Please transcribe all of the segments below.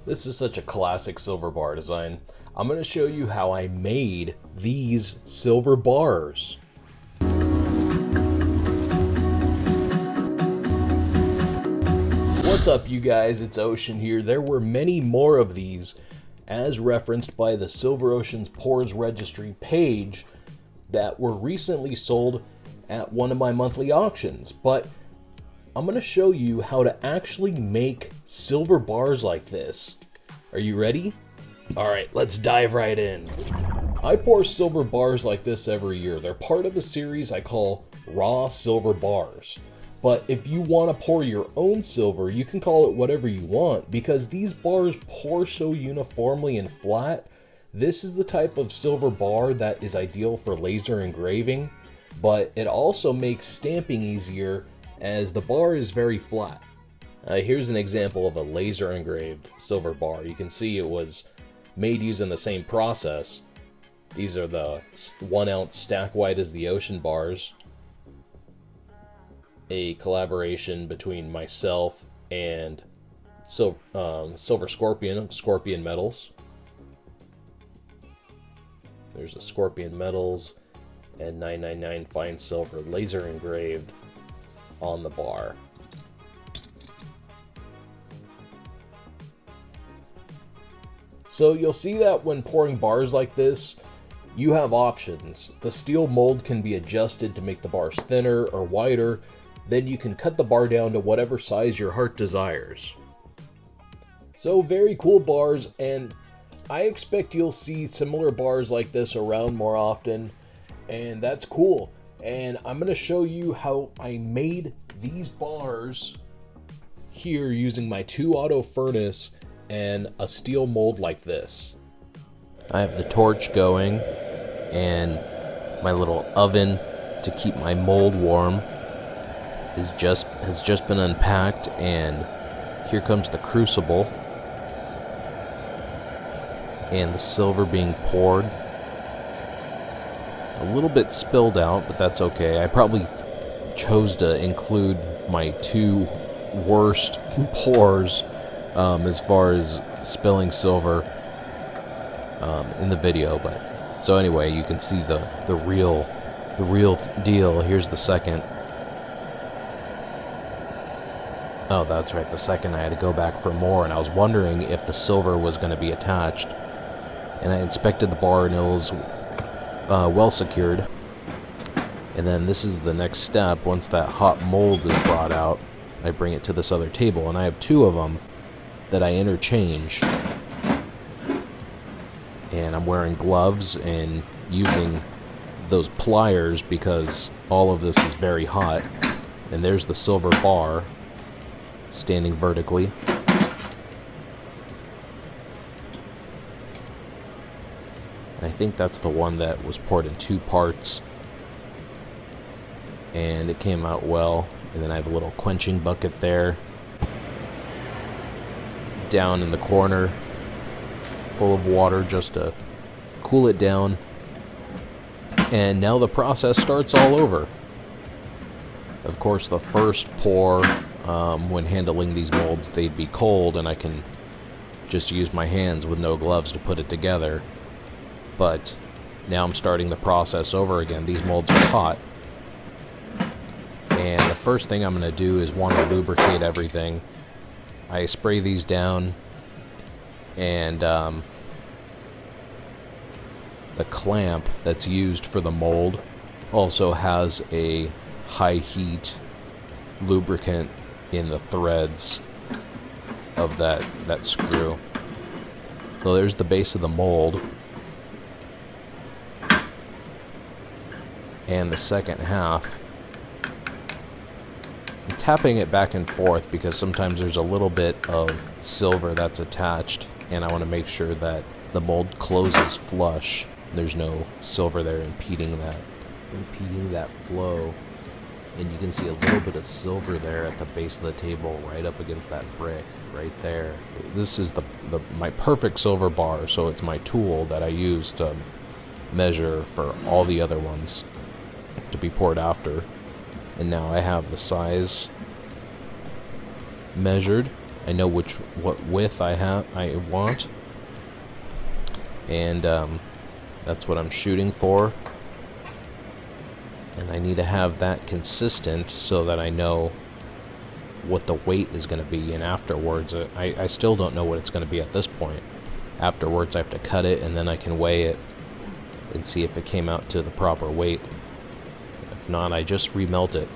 This is such a classic silver bar design. I'm going to show you how I made these silver bars. What's up, you guys? It's Ocean here. There were many more of these as referenced by the Silver Ocean's Pores Registry page that were recently sold at one of my monthly auctions, but I'm going to show you how to actually make silver bars like this. Are you ready? Alright, let's dive right in. I pour silver bars like this every year. They're part of a series I call Raw Silver Bars. But if you want to pour your own silver, you can call it whatever you want, because these bars pour so uniformly and flat. This is the type of silver bar that is ideal for laser engraving, but it also makes stamping easier as the bar is very flat. Here's an example of a laser engraved silver bar. You can see it was made using the same process. These are the 1 ounce stack white as the ocean bars. A collaboration between myself and Silver Scorpion of Scorpion Metals. There's the Scorpion Metals and 999 fine silver laser engraved on the bar. So you'll see that when pouring bars like this, you have options. The steel mold can be adjusted to make the bars thinner or wider. Then you can cut the bar down to whatever size your heart desires. So very cool bars, and I expect you'll see similar bars like this around more often, and that's cool. And I'm going to show you how I made these bars here using my 2-auto furnace and a steel mold like this. I have the torch going and my little oven to keep my mold warm has just been unpacked, and here comes the crucible and the silver being poured. A little bit spilled out, but that's okay. I probably chose to include my 2 worst pours as far as spilling silver in the video, but so anyway, you can see the real deal. Here's the second. Oh, that's right, the second I had to go back for more, and I was wondering if the silver was going to be attached, and I inspected the bar and it was well secured. And then this is the next step. Once that hot mold is brought out, I bring it to this other table, and I have 2 of them that I interchange, and I'm wearing gloves and using those pliers because all of this is very hot. And there's the silver bar standing vertically. And I think that's the one that was poured in 2 parts, and it came out well. And then I have a little quenching bucket there down in the corner full of water just to cool it down. And now the process starts all over. Of course, the first pour, when handling these molds, they'd be cold and I can just use my hands with no gloves to put it together. But now I'm starting the process over again. These molds are hot, and the first thing I'm going to do is want to lubricate everything. I spray these down, and the clamp that's used for the mold also has a high heat lubricant in the threads of that screw. So there's the base of the mold, and the second half. I'm tapping it back and forth because sometimes there's a little bit of silver that's attached, and I want to make sure that the mold closes flush. There's no silver there impeding that flow. And you can see a little bit of silver there at the base of the table, right up against that brick right there. This is my perfect silver bar, so it's my tool that I use to measure for all the other ones to be poured after. And now I have the size measured, I know what width I want, and that's what I'm shooting for. And I need to have that consistent so that I know what the weight is going to be. And afterwards, I still don't know what it's going to be at this point. Afterwards, I have to cut it, and then I can weigh it and see if it came out to the proper weight. If not, I just remelt it.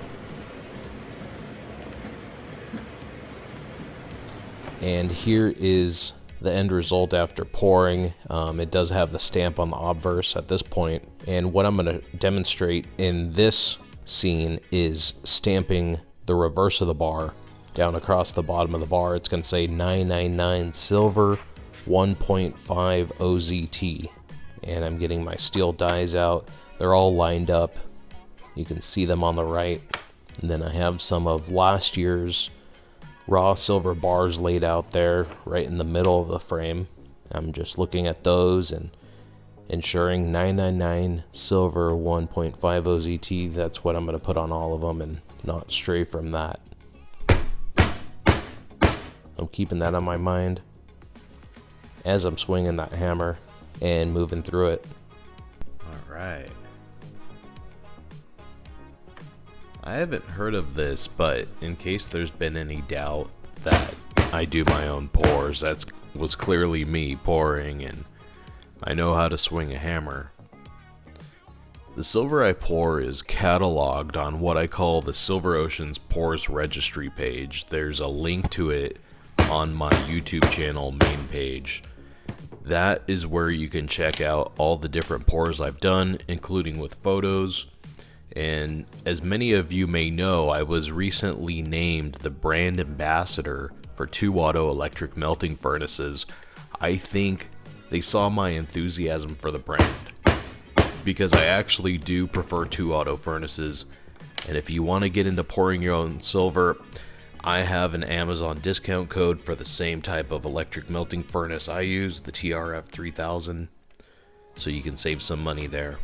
And here is the end result after pouring. It does have the stamp on the obverse at this point. And what I'm going to demonstrate in this scene is stamping the reverse of the bar down across the bottom of the bar. It's going to say 999 silver 1.5 OZT. And I'm getting my steel dies out. They're all lined up. You can see them on the right. And then I have some of last year's raw silver bars laid out there right in the middle of the frame. I'm just looking at those and ensuring 999 silver 1.5 OZT. That's what I'm going to put on all of them and not stray from that. I'm keeping that on my mind as I'm swinging that hammer and moving through it. All right. I haven't heard of this, but in case there's been any doubt that I do my own pours, that was clearly me pouring, and I know how to swing a hammer. The silver I pour is cataloged on what I call the Silver Oceans Pours Registry page. There's a link to it on my YouTube channel main page. That is where you can check out all the different pours I've done, including with photos. And as many of you may know, I was recently named the brand ambassador for 2-Auto electric melting furnaces. I think they saw my enthusiasm for the brand, because I actually do prefer 2-Auto furnaces. And if you want to get into pouring your own silver, I have an Amazon discount code for the same type of electric melting furnace I use, the TRF 3000, so you can save some money there.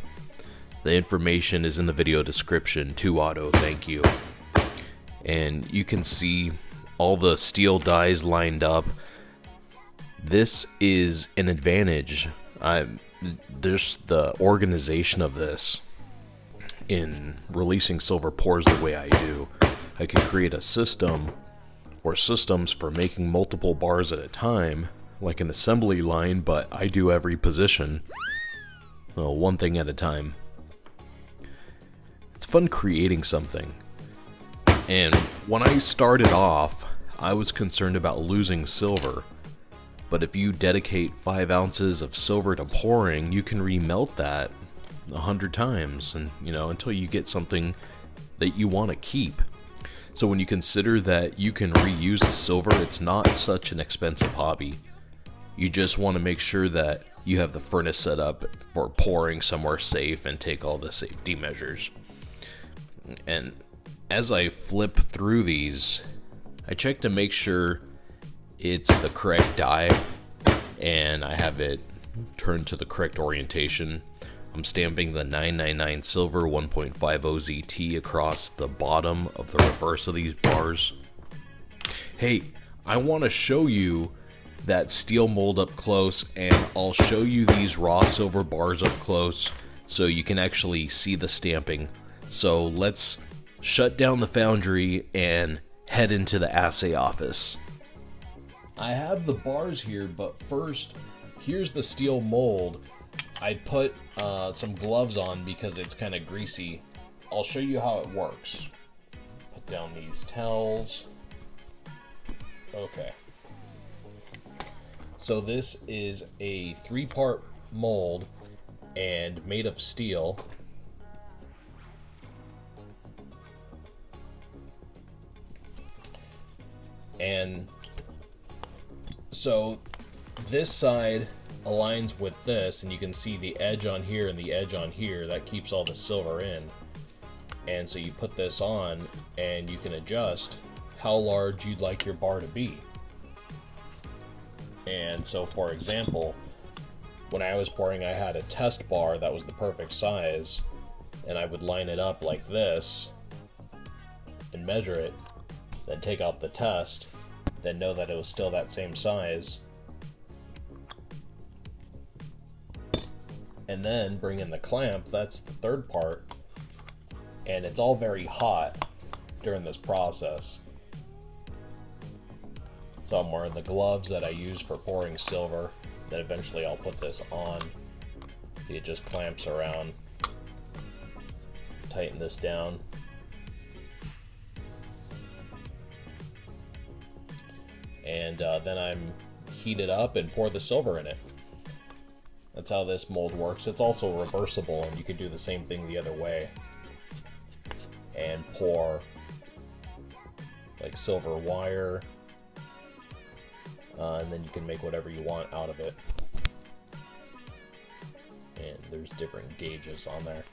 The information is in the video description. 2-Auto, thank you. And you can see all the steel dies lined up. This is an advantage. There's the organization of this in releasing silver pours the way I do. I can create a system or systems for making multiple bars at a time, like an assembly line, but I do every position, well, one thing at a time. It's fun creating something. And when I started off, I was concerned about losing silver. But if you dedicate 5 ounces of silver to pouring, you can remelt that 100 times, and until you get something that you want to keep. So when you consider that you can reuse the silver, it's not such an expensive hobby. You just want to make sure that you have the furnace set up for pouring somewhere safe and take all the safety measures. And as I flip through these, I check to make sure it's the correct die and I have it turned to the correct orientation. I'm stamping the 999 silver 1.5 OZT across the bottom of the reverse of these bars. Hey, I want to show you that steel mold up close, and I'll show you these raw silver bars up close so you can actually see the stamping. So let's shut down the foundry and head into the assay office. I have the bars here, but first, here's the steel mold. I put some gloves on because it's kind of greasy. I'll show you how it works. Put down these towels. Okay. So this is a 3-part mold and made of steel. And so this side aligns with this, and you can see the edge on here and the edge on here. That keeps all the silver in. And so you put this on and you can adjust how large you'd like your bar to be. And so, for example, when I was pouring, I had a test bar that was the perfect size, and I would line it up like this and measure it, then take out the test then know that it was still that same size. And then bring in the clamp, that's the third part. And it's all very hot during this process. So I'm wearing the gloves that I use for pouring silver. Then eventually I'll put this on. See, it just clamps around. Tighten this down. And then I'm heat it up and pour the silver in it. That's how this mold works. It's also reversible, and you can do the same thing the other way. And pour like silver wire, and then you can make whatever you want out of it. And there's different gauges on there.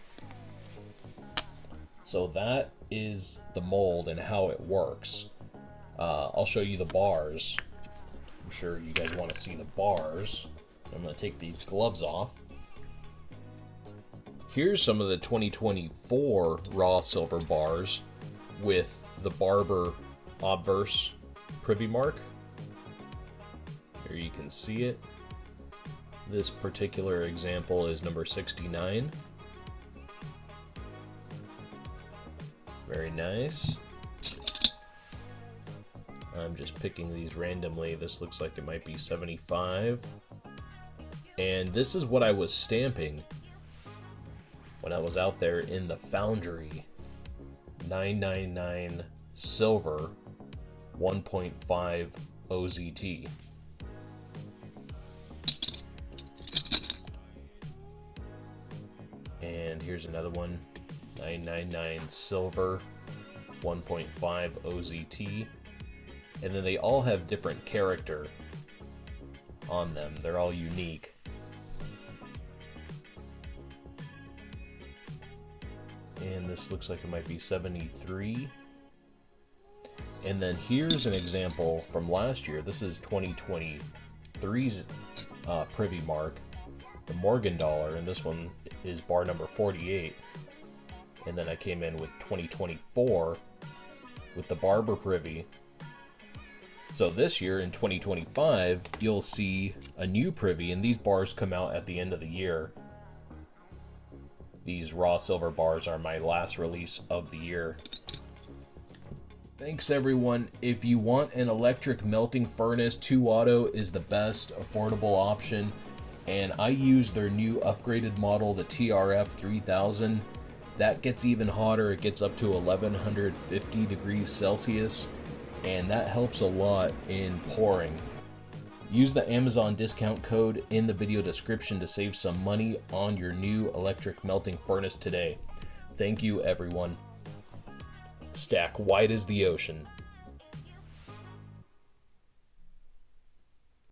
So that is the mold and how it works. I'll show you the bars. I'm sure you guys want to see the bars. I'm going to take these gloves off. Here's some of the 2024 raw silver bars with the Barber obverse privy mark. Here you can see it. This particular example is number 69. Very nice. I'm just picking these randomly. This looks like it might be 75. And this is what I was stamping when I was out there in the foundry. 999 silver, 1.5 OZT. And here's another one, 999 silver, 1.5 OZT. And then they all have different character on them. They're all unique. And this looks like it might be 73. And then here's an example from last year. This is 2023's privy mark, the Morgan dollar, and this one is bar number 48. And then I came in with 2024 with the Barber privy. So this year in 2025, you'll see a new privy, and these bars come out at the end of the year. These raw silver bars are my last release of the year. Thanks everyone. If you want an electric melting furnace, toauto is the best affordable option. And I use their new upgraded model, the TRF 3000. That gets even hotter. It gets up to 1150 degrees Celsius. And that helps a lot in pouring. Use the Amazon discount code in the video description to save some money on your new electric melting furnace today. Thank you, everyone. Stack wide as the ocean.